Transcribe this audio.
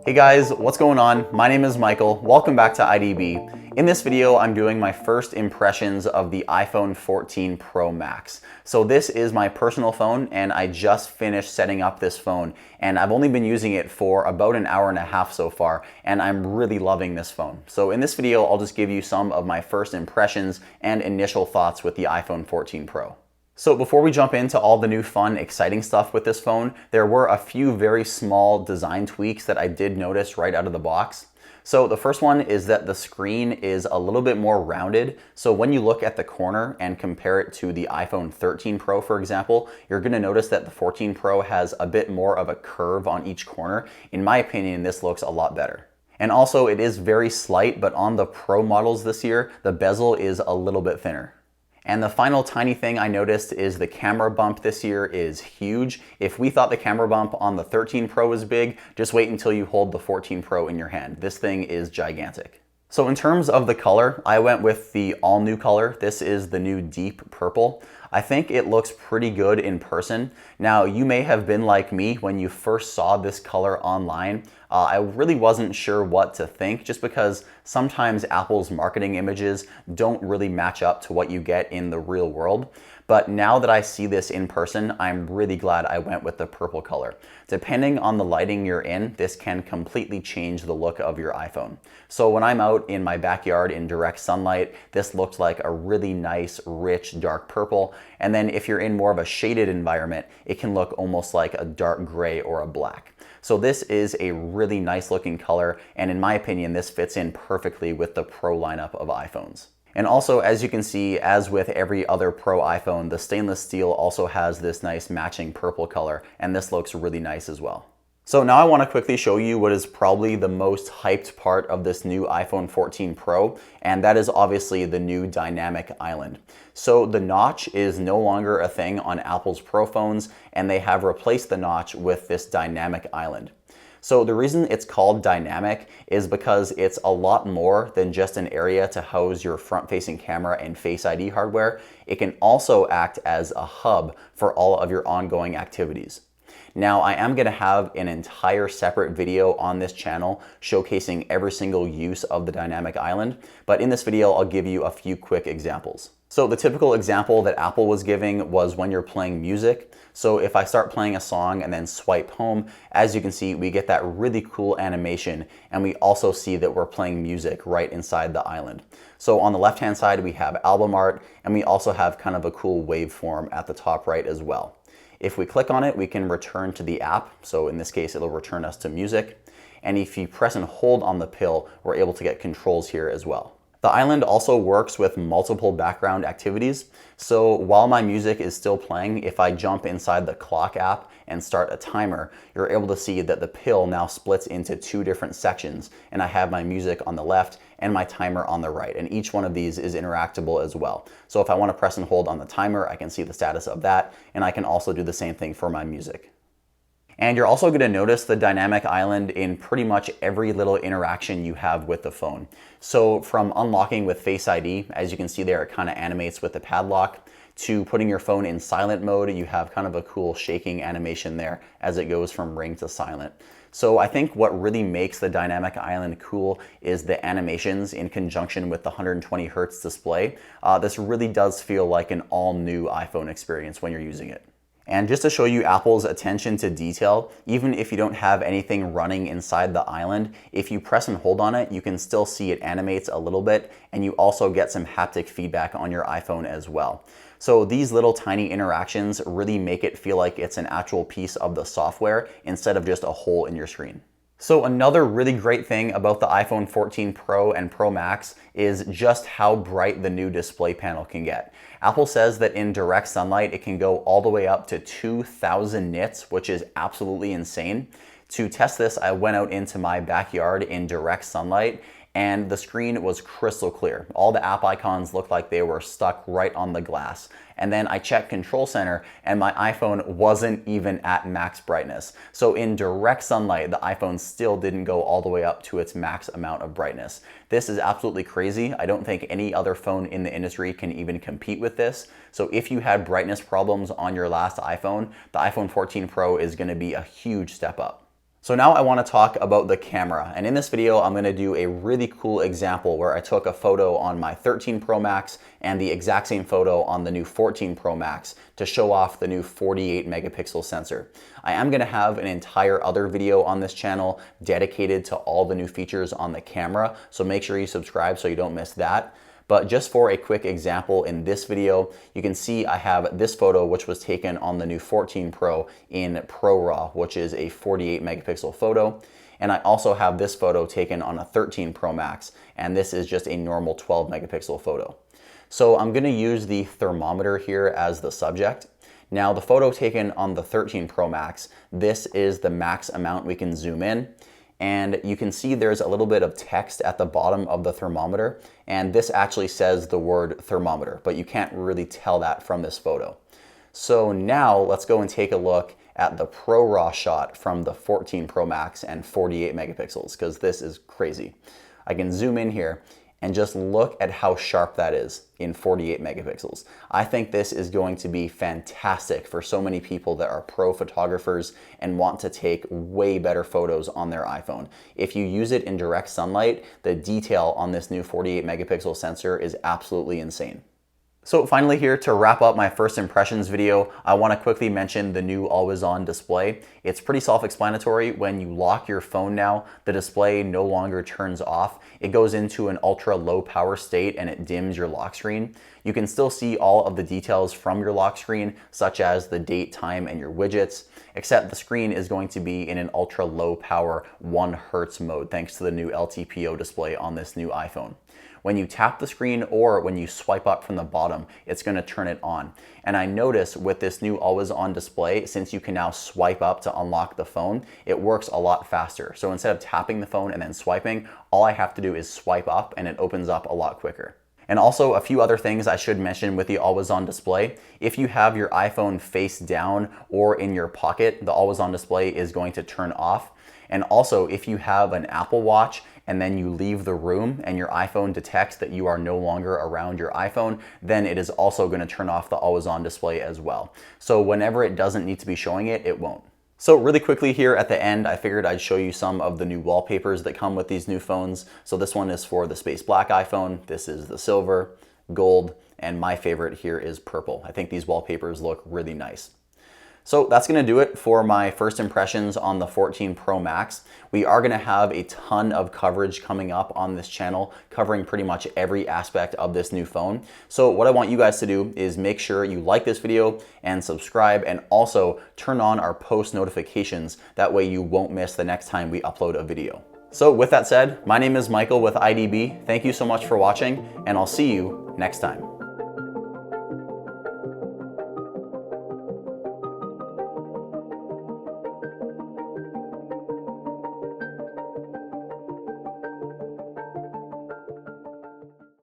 Hey guys, what's going on? My name is Michael. Welcome back to IDB. In this video, I'm doing my first impressions of the iPhone 14 Pro Max. So this is my personal phone and I just finished setting up this phone and I've only been using it for about an hour and a half so far and I'm really loving this phone. So in this video, I'll just give you some of my first impressions and initial thoughts with the iPhone 14 Pro. So before we jump into all the new fun, exciting stuff with this phone, there were a few very small design tweaks that I did notice right out of the box. So the first one is that the screen is a little bit more rounded. So when you look at the corner and compare it to the iPhone 13 Pro, for example, you're gonna notice that the 14 Pro has a bit more of a curve on each corner. In my opinion, this looks a lot better. And also it is very slight, but on the Pro models this year, the bezel is a little bit thinner. And the final tiny thing I noticed is the camera bump this year is huge. If we thought the camera bump on the 13 Pro was big, just wait until you hold the 14 Pro in your hand. This thing is gigantic. So in terms of the color, I went with the all new color. This is the new deep purple. I think it looks pretty good in person. Now, you may have been like me when you first saw this color online. I really wasn't sure what to think just because sometimes Apple's marketing images don't really match up to what you get in the real world. But now that I see this in person, I'm really glad I went with the purple color. Depending on the lighting you're in, this can completely change the look of your iPhone. So when I'm out in my backyard in direct sunlight, this looks like a really nice, rich, dark purple. And then if you're in more of a shaded environment, it can look almost like a dark gray or a black. So this is a really nice looking color, and in my opinion, this fits in perfectly with the Pro lineup of iPhones. And also, as you can see, as with every other Pro iPhone, the stainless steel also has this nice matching purple color, and this looks really nice as well. So now I want to quickly show you what is probably the most hyped part of this new iPhone 14 Pro, and that is obviously the new dynamic island. So the notch is no longer a thing on Apple's Pro phones, and they have replaced the notch with this dynamic island. So the reason it's called dynamic is because it's a lot more than just an area to house your front-facing camera and Face ID hardware. It can also act as a hub for all of your ongoing activities. Now, I am going to have an entire separate video on this channel showcasing every single use of the dynamic island, but in this video, I'll give you a few quick examples. So the typical example that Apple was giving was when you're playing music. So if I start playing a song and then swipe home, as you can see, we get that really cool animation, and we also see that we're playing music right inside the island. So on the left-hand side, we have album art, and we also have kind of a cool waveform at the top right as well. If we click on it, we can return to the app. So in this case, it'll return us to music. And if you press and hold on the pill, we're able to get controls here as well. The island also works with multiple background activities. So while my music is still playing, if I jump inside the clock app and start a timer, you're able to see that the pill now splits into two different sections, and I have my music on the left and my timer on the right, and each one of these is interactable as well. So if I want to press and hold on the timer, I can see the status of that, and I can also do the same thing for my music. And you're also going to notice the dynamic island in pretty much every little interaction you have with the phone. So from unlocking with Face ID, as you can see there, it kind of animates with the padlock, to putting your phone in silent mode, you have kind of a cool shaking animation there as it goes from ring to silent. So I think what really makes the dynamic island cool is the animations in conjunction with the 120 Hertz display. This really does feel like an all new iPhone experience when you're using it. And just to show you Apple's attention to detail, even if you don't have anything running inside the island, if you press and hold on it, you can still see it animates a little bit, and you also get some haptic feedback on your iPhone as well. So these little tiny interactions really make it feel like it's an actual piece of the software instead of just a hole in your screen. So another really great thing about the iPhone 14 Pro and Pro Max is just how bright the new display panel can get. Apple says that in direct sunlight, it can go all the way up to 2,000 nits, which is absolutely insane. To test this, I went out into my backyard in direct sunlight, and the screen was crystal clear. All the app icons looked like they were stuck right on the glass. And then I checked Control Center and my iPhone wasn't even at max brightness. So in direct sunlight, the iPhone still didn't go all the way up to its max amount of brightness. This is absolutely crazy. I don't think any other phone in the industry can even compete with this. So if you had brightness problems on your last iPhone, the iPhone 14 Pro is gonna be a huge step up. So now I want to talk about the camera, and in this video I'm going to do a really cool example where I took a photo on my 13 Pro Max and the exact same photo on the new 14 Pro Max to show off the new 48 megapixel sensor. I am going to have an entire other video on this channel dedicated to all the new features on the camera, so make sure you subscribe so you don't miss that. But just for a quick example in this video, you can see I have this photo which was taken on the new 14 Pro in Pro RAW, which is a 48 megapixel photo. And I also have this photo taken on a 13 Pro Max, and this is just a normal 12 megapixel photo. So I'm gonna use the thermometer here as the subject. Now the photo taken on the 13 Pro Max, this is the max amount we can zoom in. And you can see there's a little bit of text at the bottom of the thermometer, and this actually says the word thermometer, but you can't really tell that from this photo. So now let's go and take a look at the Pro RAW shot from the 14 Pro Max and 48 megapixels, because this is crazy. I can zoom in here and just look at how sharp that is in 48 megapixels. I think this is going to be fantastic for so many people that are pro photographers and want to take way better photos on their iPhone. If you use it in direct sunlight, the detail on this new 48 megapixel sensor is absolutely insane. So finally here, to wrap up my first impressions video, I want to quickly mention the new always-on display. It's pretty self-explanatory. When you lock your phone now, the display no longer turns off. It goes into an ultra low power state and it dims your lock screen. You can still see all of the details from your lock screen, such as the date, time, and your widgets, except the screen is going to be in an ultra low power 1 Hertz mode thanks to the new LTPO display on this new iPhone. When you tap the screen or when you swipe up from the bottom, it's going to turn it on. And I notice with this new always on display, since you can now swipe up to unlock the phone, it works a lot faster. So instead of tapping the phone and then swiping, all I have to do is swipe up and it opens up a lot quicker. And also a few other things I should mention with the always on display. If you have your iPhone face down or in your pocket, the always on display is going to turn off. And also if you have an Apple Watch and then you leave the room and your iPhone detects that you are no longer around your iPhone, then it is also going to turn off the always on display as well. So whenever it doesn't need to be showing it, it won't. So really quickly here at the end, I figured I'd show you some of the new wallpapers that come with these new phones. So this one is for the space black iPhone, this is the silver, gold, and my favorite here is purple. I think these wallpapers look really nice. So that's going to do it for my first impressions on the 14 Pro Max. We are going to have a ton of coverage coming up on this channel, covering pretty much every aspect of this new phone. So what I want you guys to do is make sure you like this video and subscribe, and also turn on our post notifications. That way you won't miss the next time we upload a video. So with that said, my name is Michael with IDB. Thank you so much for watching, and I'll see you next time.